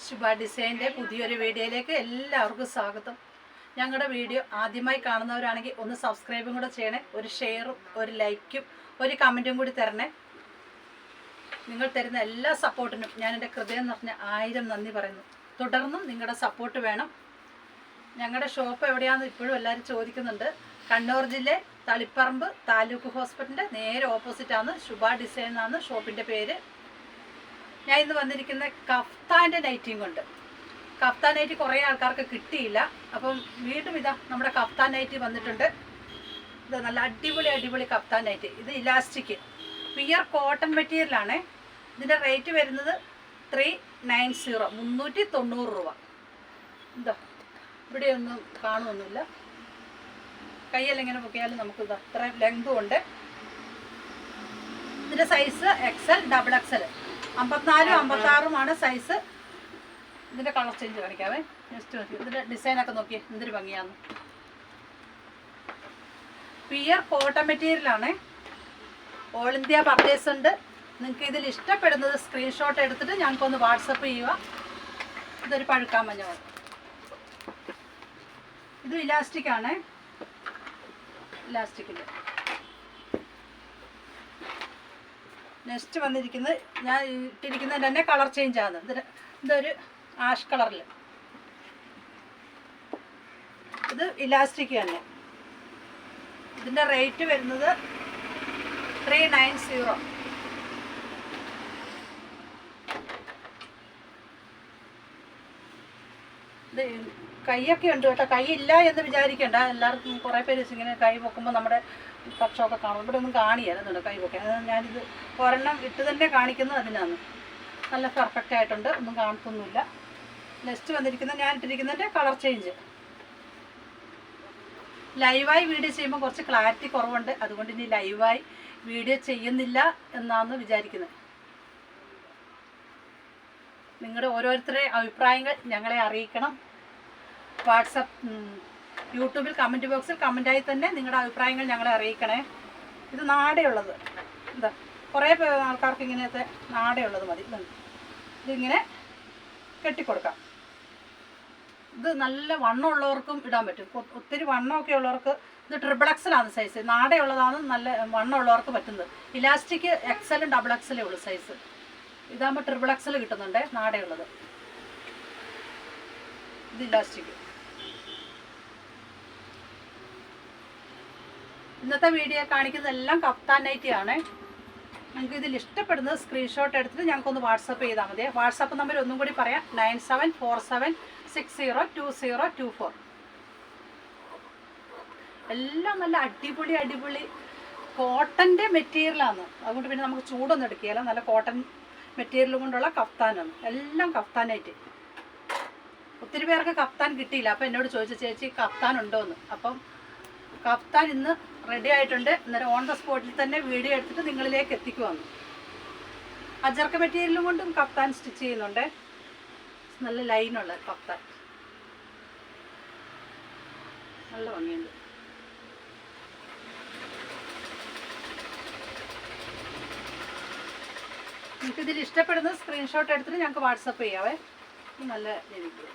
ശുഭ ഡിസൈൻ്റെ പുതിയൊരു വീഡിയോയിലേക്ക് എല്ലാവർക്കും സ്വാഗതം. ഞങ്ങളുടെ വീഡിയോ ആദ്യമായി കാണുന്നവരാണെങ്കിൽ ഒന്ന് സബ്സ്ക്രൈബും കൂടെ ചെയ്യണേ. ഒരു ഷെയറും ഒരു ലൈക്കും ഒരു കമൻറ്റും കൂടി തരണേ. നിങ്ങൾ തരുന്ന എല്ലാ സപ്പോർട്ടിനും ഞാൻ എൻ്റെ ഹൃദയം നിറഞ്ഞ 1000 നന്ദി പറയുന്നു. തുടർന്നും നിങ്ങളുടെ സപ്പോർട്ട് വേണം. ഞങ്ങളുടെ ഷോപ്പ് എവിടെയാണെന്ന് ഇപ്പോഴും എല്ലാവരും ചോദിക്കുന്നുണ്ട്. കണ്ണൂർ ജില്ല തളിപ്പറമ്പ് താലൂക്ക് ഹോസ്പിറ്റലിൻ്റെ നേരെ ഓപ്പോസിറ്റാണ് ശുഭ ഡിസൈൻ എന്നാണ് ഷോപ്പിൻ്റെ പേര്. ഞാൻ ഇന്ന് വന്നിരിക്കുന്ന കഫ്താൻ്റെ നൈറ്റിയും കൊണ്ട്. കഫ്താൻ നൈറ്റി കുറേ ആൾക്കാർക്ക് കിട്ടിയില്ല. അപ്പം വീണ്ടും ഇതാ നമ്മുടെ കഫ്താൻ നൈറ്റി വന്നിട്ടുണ്ട്. ഇത് നല്ല അടിപൊളി കഫ്താൻ നൈറ്റി. ഇത് ഇലാസ്റ്റിക് പിയർ കോട്ടൺ മെറ്റീരിയലാണ്. ഇതിൻ്റെ റേറ്റ് വരുന്നത് 390 390 രൂപ. എന്താ ഇവിടെയൊന്നും കാണുമൊന്നുമില്ല. കയ്യെല്ലാം ഇങ്ങനെ പൊക്കിയാലും നമുക്ക് ഇത് അത്രയും ലെങ്തും ഉണ്ട്. ഇതിൻ്റെ സൈസ് XL XXL 54 56 സൈസ്. ഇതിൻ്റെ കളർ ചേഞ്ച് കാണിക്കാവേ. നെക്സ്റ്റ് നോക്കി ഇതിൻ്റെ ഡിസൈനൊക്കെ നോക്കി എന്തൊരു ഭംഗിയാണ്. പിയർ കോട്ടൺ മെറ്റീരിയലാണ്. ഓൾ ഇന്ത്യ പർച്ചേസ് ഉണ്ട്. നിങ്ങൾക്ക് ഇതിൽ ഇഷ്ടപ്പെടുന്നത് സ്ക്രീൻഷോട്ട് എടുത്തിട്ട് ഞങ്ങൾക്കൊന്ന് വാട്സപ്പ് ചെയ്യുക. ഇതൊരു പഴുക്കാൻ മഞ്ഞ. ഇത് ഇലാസ്റ്റിക് ആണ്. ഇലാസ്റ്റിക്കിൻ്റെ നെക്സ്റ്റ് വന്നിരിക്കുന്നത് ഞാൻ ഇട്ടിരിക്കുന്നത് തന്നെ കളർ ചേഞ്ച് ആണ്. ഇതൊരു ആഷ് കളറിൽ. ഇത് ഇലാസ്റ്റിക് തന്നെ. ഇതിൻ്റെ റേറ്റ് വരുന്നത് 390. ഇത് കൈയൊക്കെ ഉണ്ട് കേട്ടോ. കൈ ഇല്ല എന്ന് വിചാരിക്കേണ്ട. എല്ലാവർക്കും കുറേ പേര് ഇങ്ങനെ കൈ പൊക്കുമ്പോൾ നമ്മുടെ പക്ഷമൊക്കെ കാണും. ഇവിടെ ഒന്നും കാണിയാലുണ്ട് കൈ പൊക്കാൻ. ഞാനിത് ഒരെണ്ണം ഇട്ട് തന്നെ കാണിക്കുന്നത് അതിനാണ്. നല്ല പെർഫെക്റ്റ് ആയിട്ടുണ്ട്. ഒന്നും കാണത്തൊന്നുമില്ല. നെക്സ്റ്റ് വന്നിരിക്കുന്നത് ഞാൻ ഇട്ടിരിക്കുന്നതിൻ്റെ കളർ ചേഞ്ച്. ലൈവായി വീഡിയോ ചെയ്യുമ്പോൾ കുറച്ച് ക്ലാരിറ്റി കുറവുണ്ട്. അതുകൊണ്ട് ഇനി ലൈവായി വീഡിയോ ചെയ്യുന്നില്ല എന്നാണ് വിചാരിക്കുന്നത്. നിങ്ങളുടെ ഓരോരുത്തരുടെ അഭിപ്രായങ്ങൾ ഞങ്ങളെ അറിയിക്കണം. വാട്സപ്പ് യൂട്യൂബിൽ കമൻറ്റ് ബോക്സിൽ കമൻറ്റായി തന്നെ നിങ്ങളുടെ അഭിപ്രായങ്ങൾ ഞങ്ങളെ അറിയിക്കണേ. ഇത് നാടയുള്ളത്. എന്താ കുറേ ആൾക്കാർക്ക് ഇങ്ങനത്തെ നാടയുള്ളത് മതി. ഇതിങ്ങനെ കെട്ടിക്കൊടുക്കാം. ഇത് നല്ല വണ്ണമുള്ളവർക്കും ഇടാൻ പറ്റും. ഒത്തിരി വണ്ണമൊക്കെ ഉള്ളവർക്ക് ഇത് XXL സൈസ്. നാടയുള്ളതാണ് നല്ല വണ്ണമുള്ളവർക്ക് പറ്റുന്നത്. ഇലാസ്റ്റിക് XL XXL ഉള്ളൂ സൈസ്. ഇതാകുമ്പോൾ XXL കിട്ടുന്നുണ്ട് നാടയുള്ളത്. ഇത് ഇലാസ്റ്റിക്. ഇന്നത്തെ വീഡിയോ കാണിക്കുന്നതെല്ലാം കഫ്താൻ നൈറ്റിയാണ്. നിങ്ങൾക്ക് ഇതിൽ ഇഷ്ടപ്പെടുന്നത് സ്ക്രീൻഷോട്ട് എടുത്തിട്ട് ഞങ്ങൾക്കൊന്ന് വാട്സപ്പ് ചെയ്താൽ മതി. വാട്സപ്പ് നമ്പർ ഒന്നും കൂടി പറയാം. 9747602024. എല്ലാം നല്ല അടിപൊളി കോട്ടൻ്റെ മെറ്റീരിയലാണ്. അതുകൊണ്ട് പിന്നെ നമുക്ക് ചൂടൊന്നും എടുക്കുകയില്ല. നല്ല കോട്ടൺ മെറ്റീരിയൽ കൊണ്ടുള്ള കഫ്താനാണ്. എല്ലാം കഫ്താൻ നൈറ്റി. ഒത്തിരി പേർക്ക് കഫ്താൻ കിട്ടിയില്ല. അപ്പോൾ എന്നോട് ചോദിച്ചു ചേച്ചി കഫ്താൻ ഉണ്ടോയെന്ന്. അപ്പം കഫ്താൻ ഇന്ന് റെഡി ആയിട്ടുണ്ട്. അന്നേരം ഓൺ ദ സ്പോട്ടിൽ തന്നെ വീഡിയോ എടുത്തിട്ട് നിങ്ങളിലേക്ക് എത്തിക്കുവാന്ന്. അജർക്ക് മെറ്റീരിയലും കൊണ്ടും കഫ്താൻ സ്റ്റിച്ച് ചെയ്യുന്നുണ്ട്. നല്ല ലൈനുള്ള കഫ്താൻ. നല്ല ഭംഗിയുണ്ട്. നിങ്ങൾക്കിതിൽ ഇഷ്ടപ്പെടുന്നത് സ്ക്രീൻഷോട്ട് എടുത്തിട്ട് ഞങ്ങൾക്ക് വാട്സപ്പ് ചെയ്യാവേ. നല്ല രീതിക്ക്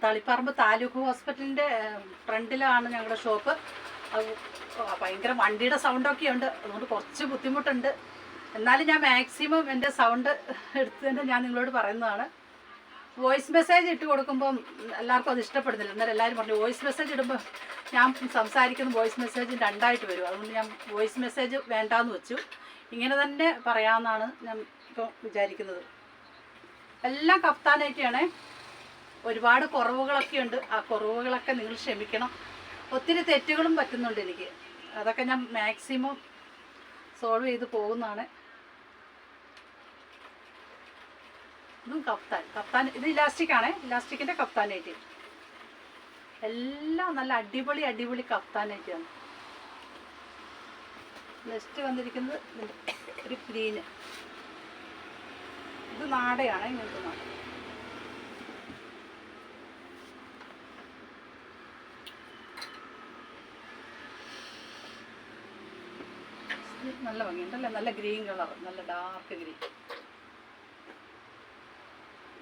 തളിപ്പറമ്പ് താലൂക്ക് ഹോസ്പിറ്റലിൻ്റെ ഫ്രണ്ടിലാണ് ഞങ്ങളുടെ ഷോപ്പ്. അത് ഭയങ്കര വണ്ടിയുടെ സൗണ്ടൊക്കെ ഉണ്ട്. അതുകൊണ്ട് കുറച്ച് ബുദ്ധിമുട്ടുണ്ട്. എന്നാലും ഞാൻ മാക്സിമം എൻ്റെ സൗണ്ട് എടുത്ത് തന്നെ ഞാൻ നിങ്ങളോട് പറയുന്നതാണ്. വോയിസ് മെസ്സേജ് ഇട്ട് കൊടുക്കുമ്പം എല്ലാവർക്കും അത് ഇഷ്ടപ്പെടുന്നില്ല. എന്നാലും എല്ലാവരും പറഞ്ഞു വോയിസ് മെസ്സേജ് ഇടുമ്പോൾ ഞാൻ സംസാരിക്കുന്ന വോയിസ് മെസ്സേജ് 2 ആയിട്ട് വരും. അതുകൊണ്ട് ഞാൻ വോയിസ് മെസ്സേജ് വേണ്ടാന്ന് വെച്ചു. ഇങ്ങനെ തന്നെ പറയാമെന്നാണ് ഞാൻ ഇപ്പോൾ വിചാരിക്കുന്നത്. എല്ലാം കഫ്താനായിട്ടാണ്. ഒരുപാട് കുറവുകളൊക്കെ ഉണ്ട്. ആ കുറവുകളൊക്കെ നിങ്ങൾ ക്ഷമിക്കണം. ഒത്തിരി തെറ്റുകളും പറ്റുന്നുണ്ട് എനിക്ക്. അതൊക്കെ ഞാൻ മാക്സിമം സോൾവ് ചെയ്ത് പോകുന്നതാണ്. ഇതും കഫ്താൻ ഇത് ഇലാസ്റ്റിക്കാണ്. ഇലാസ്റ്റിക്കിൻ്റെ കഫ്താനായിട്ട് എല്ലാം നല്ല അടിപൊളി കഫ്താനായിട്ടാണ്. നെക്സ്റ്റ് വന്നിരിക്കുന്നത് ഒരു ഗ്രീന്. ഇത് നാടയാണ്. ഇങ്ങനത്തെ നാട. നല്ല ഭംഗിയുണ്ടല്ലേ, നല്ല ഗ്രീൻ കളർ, നല്ല ഡാർക്ക് ഗ്രീൻ.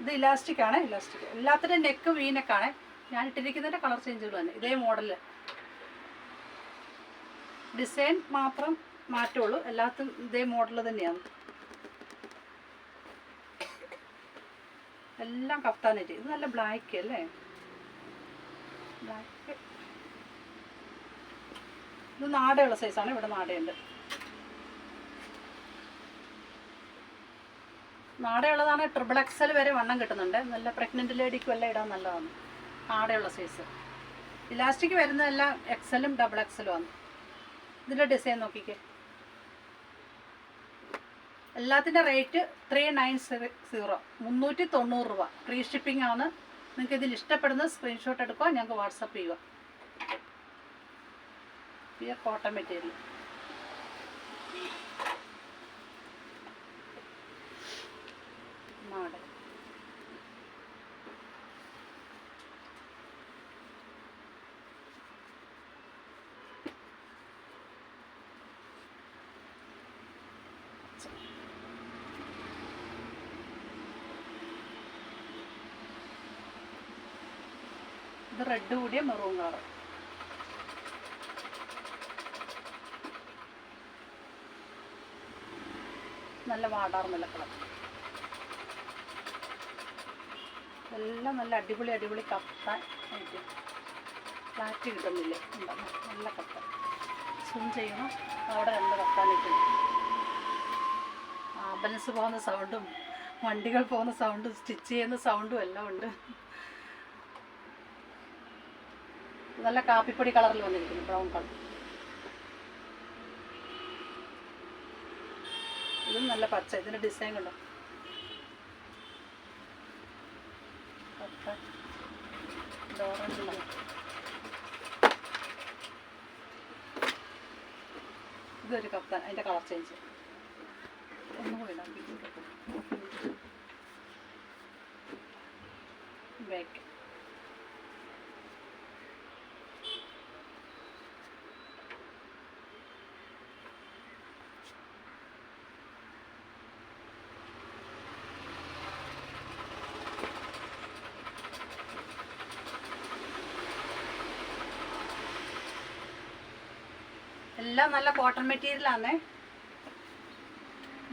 ഇത് ഇലാസ്റ്റിക് ആണ്, ഇലാസ്റ്റിക്. എല്ലാത്തിനും നെക്ക് വീനക്കാണ്. ഞാൻ ഇട്ടിരിക്കുന്നതിൻ്റെ കളർ ചേഞ്ചുകൾ തന്നെ, ഇതേ മോഡല്. ഡിസൈൻ മാത്രം മാറ്റുള്ളൂ, എല്ലാത്തും ഇതേ മോഡൽ തന്നെയാണ്. എല്ലാം കഫ്താനായിട്ട്. ഇത് നല്ല ബ്ലാക്ക് അല്ലേ, ബ്ലാക്ക്. ഇത് നാടയുള്ള സൈസാണ്, ഇവിടെ നാടയുണ്ട്. നാടയുള്ളതാണ്, XXL വരെ വണ്ണം കിട്ടുന്നുണ്ട്. നല്ല പ്രഗ്നൻറ്റ് ലേഡിക്കും എല്ലാം ഇടാൻ നല്ലതാണ് നാടയുള്ള സൈസ്. ഇലാസ്റ്റിക് വരുന്നതെല്ലാം XL-ഉം XXL-ഉം ആണ്. ഇതിൻ്റെ ഡിസൈൻ നോക്കിക്കേ. എല്ലാത്തിൻ്റെ റേറ്റ് 390, 390 രൂപ. ഫ്രീ ഷിപ്പിംഗ് ആണ്. നിങ്ങൾക്ക് ഇതിൽ ഇഷ്ടപ്പെടുന്നത് സ്ക്രീൻഷോട്ട് എടുക്കുക, ഞങ്ങൾക്ക് വാട്സപ്പ് ചെയ്യുക. Pure cotton material. നാടൻ. ഇത് റെഡ് കൂടിയ മെറൂൺ കളർ. നല്ല വാടാർമല്ല കളർ. എല്ലാം നല്ല അടിപൊളി അടിപൊളി കത്താൻ ആയിട്ട്. ഫ്ലാറ്റ് കിട്ടുന്നില്ലേ, ഉണ്ടാകും നല്ല കത്താൻ. സൂം ചെയ്യണം, അവിടെ രണ്ട് കത്താൻ നിൽക്കുന്നു. ആംബുലൻസ് പോകുന്ന സൗണ്ടും വണ്ടികൾ പോകുന്ന സൗണ്ടും സ്റ്റിച്ച് ചെയ്യുന്ന സൗണ്ടും എല്ലാം ഉണ്ട്. നല്ല കാപ്പിപ്പൊടി കളറിൽ വന്നിരിക്കുന്നു, ബ്രൗൺ കളർ. ഇതും നല്ല പച്ച. ഇതിൻ്റെ ഡിസൈൻ കണ്ടോ, ഓറഞ്ച്. ഇതൊരു കപ്താൻ, അതിൻ്റെ കളർ ചേഞ്ച് ഒന്നുകൂടി ഇടാം. ബാക്ക്. എല്ലാം നല്ല കോട്ടൺ മെറ്റീരിയലാണേ.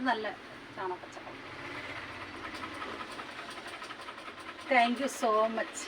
നല്ല ചാണകപ്പച്ച. Thank you so much.